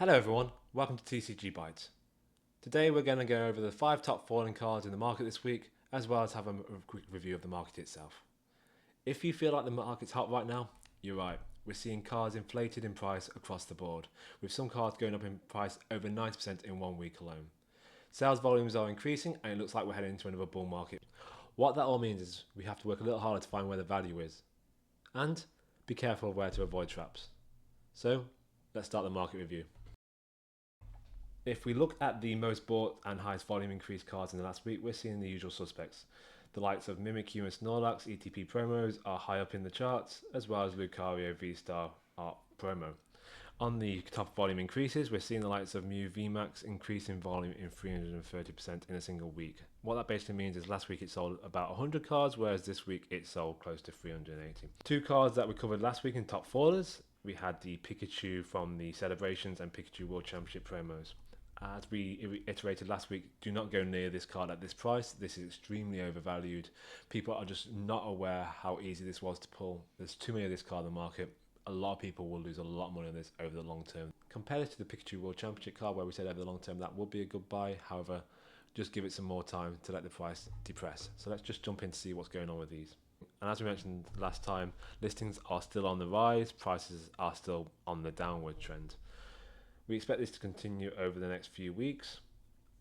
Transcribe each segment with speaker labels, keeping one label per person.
Speaker 1: Hello everyone, welcome to TCG Bites. Today we're going to go over the 5 top falling cards in the market this week, as well as have a quick review of the market itself. If you feel like the market's hot right now, you're right. We're seeing cards inflated in price across the board, with some cards going up in price over 90% in 1 week alone. Sales volumes are increasing and it looks like we're heading into another bull market. What that all means is we have to work a little harder to find where the value is, and be careful of where to avoid traps. So, let's start the market review. If we look at the most bought and highest volume increase cards in the last week, we're seeing the usual suspects. The likes of Mimikyu and Snorlax ETP promos are high up in the charts, as well as Lucario V-Star Art promo. On the top volume increases, we're seeing the likes of Mew VMAX increase in volume in 330% in a single week. What that basically means is last week it sold about 100 cards, whereas this week it sold close to 380. Two cards that we covered last week in top fallers, we had the Pikachu from the Celebrations and Pikachu World Championship promos. As we iterated last week, do not go near this card at this price. This is extremely overvalued. People are just not aware how easy this was to pull. There's too many of this card in the market. A lot of people will lose a lot of money on this over the long term. Compared to the Pikachu World Championship card, where we said over the long term that would be a good buy. However, just give it some more time to let the price depress. So let's just jump in to see what's going on with these. And as we mentioned last time, listings are still on the rise. Prices are still on the downward trend. We expect this to continue over the next few weeks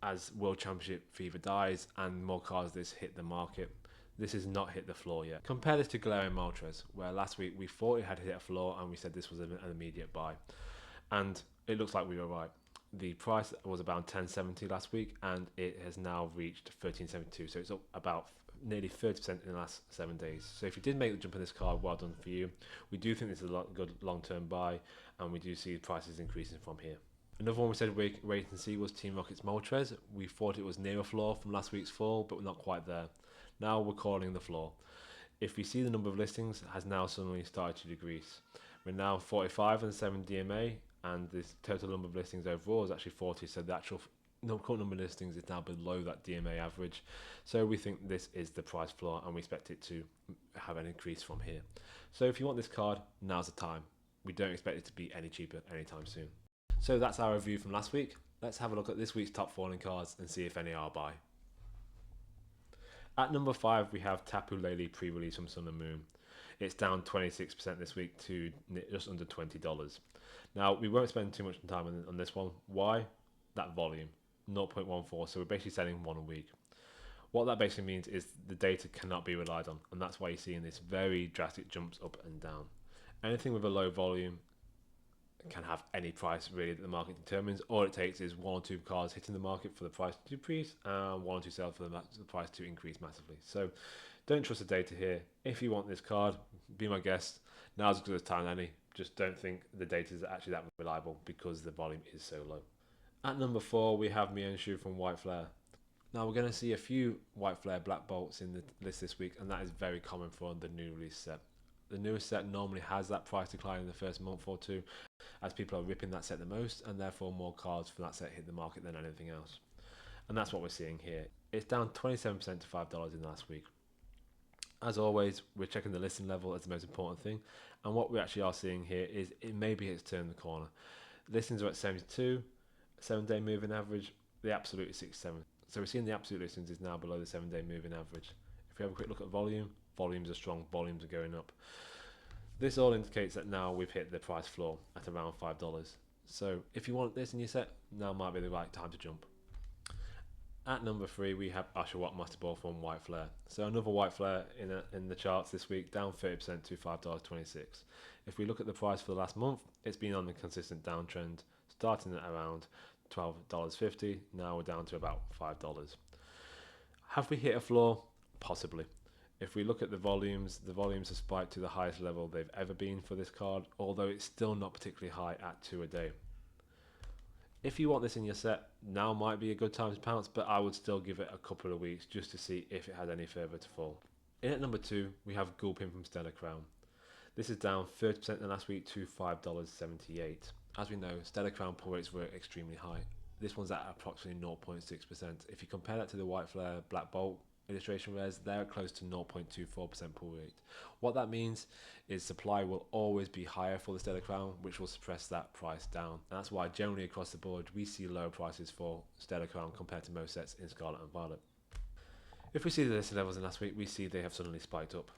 Speaker 1: as World Championship fever dies and more cards this hit the market. This has not hit the floor yet. Compare this to Galarian Moltres, where last week we thought it had hit a floor and we said this was an immediate buy. And it looks like we were right. The price was about 1070 last week and it has now reached 1372. So it's up about nearly 30% in the last 7 days. So if you did make the jump in this card, well done for you. We do think this is a good long-term buy and we do see prices increasing from here. Another one we said wait and see was Team Rocket's Moltres. We thought it was near a floor from last week's fall, but we're not quite there. Now we're calling the floor. If we see the number of listings has now suddenly started to decrease. We're now 45 and 7 DMA, and this total number of listings overall is actually 40, so the actual current number of listings is now below that DMA average. So we think this is the price floor and we expect it to have an increase from here. So if you want this card, now's the time. We don't expect it to be any cheaper anytime soon. So that's our review from last week. Let's have a look at this week's top falling cards and see if any are buy. At number 5 we have Tapu Lele pre-release from Sun and Moon. It's down 26% this week to just under $20. Now we won't spend too much time on this one. Why? That volume. 0.14, so we're basically selling one a week. What that basically means is the data cannot be relied on, and that's why you're seeing this very drastic jumps up and down. Anything with a low volume can have any price really that the market determines. All it takes is 1 or 2 cards hitting the market for the price to decrease and 1 or 2 sales for the price to increase massively. So don't trust the data here. If you want this card, be my guest. Now's as good a time as any. Just don't think the data is actually that reliable because the volume is so low. At number 4 we have Mienshu from White Flare. Now we're going to see a few White Flare Black Bolts in the list this week, and that is very common for the new release set. The newest set normally has that price decline in the first month or two as people are ripping that set the most, and therefore more cards from that set hit the market than anything else. And that's what we're seeing here. It's down 27% to $5 in the last week. As always, we're checking the listing level as the most important thing, and what we actually are seeing here is it maybe it's turned the corner. Listings are at 72, 7-day moving average, the absolute is 67. So we're seeing the absolute listings is now below the 7-day moving average. If we have a quick look at volume, volumes are strong, volumes are going up. This all indicates that now we've hit the price floor at around $5. So if you want this in your set, now might be the right time to jump. At number 3 we have Oshawott Master Ball from White Flare. So another White Flare in the charts this week, down 30% to $5.26. If we look at the price for the last month, it's been on the consistent downtrend, starting at around $12.50, now we're down to about $5. Have we hit a floor? Possibly. If we look at the volumes have spiked to the highest level they've ever been for this card, although it's still not particularly high at 2 a day. If you want this in your set, now might be a good time to pounce, but I would still give it a couple of weeks just to see if it has any further to fall. In at number 2, we have Gulpin from Stellar Crown. This is down 30% in the last week to $5.78. As we know, Stellar Crown pull rates were extremely high. This one's at approximately 0.6%. If you compare that to the White Flare Black Bolt, illustration rares, they're close to 0.24% pull rate. What that means is supply will always be higher for the Stellar Crown, which will suppress that price down. And that's why generally across the board we see lower prices for Stellar Crown compared to most sets in Scarlet and Violet. If we see the listing levels in last week, we see they have suddenly spiked up,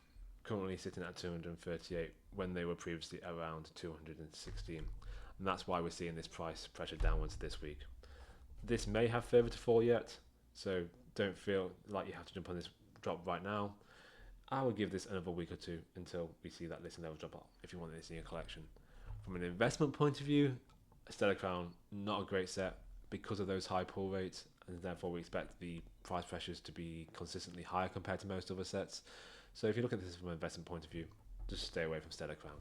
Speaker 1: currently sitting at 238 when they were previously around 216. And that's why we're seeing this price pressure downwards this week. This may have further to fall yet, so don't feel like you have to jump on this drop right now. I would give this another week or two until we see that listing level drop off if you want this in your collection. From an investment point of view, Stellar Crown, not a great set because of those high pull rates, and therefore we expect the price pressures to be consistently higher compared to most other sets. So if you look at this from an investment point of view, just stay away from Stellar Crown.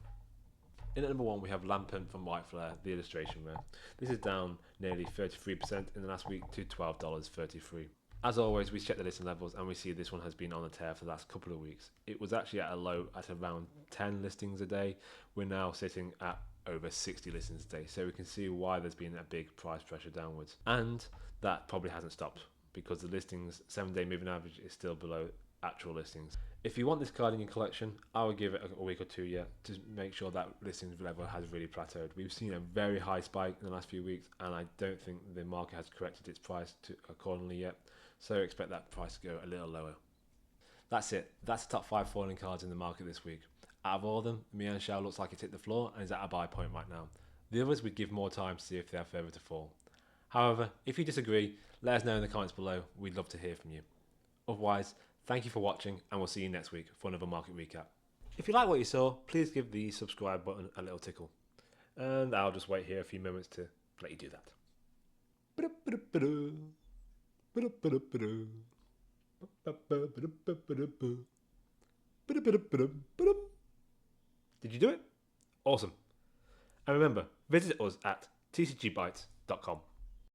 Speaker 1: In at number 1 we have Lampent from White Flare, the illustration rare. This is down nearly 33% in the last week to $12.33. As always, we check the listing levels and we see this one has been on the tear for the last couple of weeks. It was actually at a low at around 10 listings a day. We're now sitting at over 60 listings a day, so we can see why there's been a big price pressure downwards. And that probably hasn't stopped because the listings 7-day moving average is still below actual listings. If you want this card in your collection, I would give it a week or two yet to make sure that listings level has really plateaued. We've seen a very high spike in the last few weeks, and I don't think the market has corrected its price accordingly yet, so expect that price to go a little lower. That's it. That's the top 5 falling cards in the market this week. Out of all of them, Mian Shao looks like it's hit the floor and is at a buy point right now. The others would give more time to see if they have further to fall. However, if you disagree, let us know in the comments below. We'd love to hear from you. Otherwise, thank you for watching, and we'll see you next week for another market recap. If you like what you saw, please give the subscribe button a little tickle. And I'll just wait here a few moments to let you do that. Did you do it? Awesome. And remember, visit us at tcgbites.com.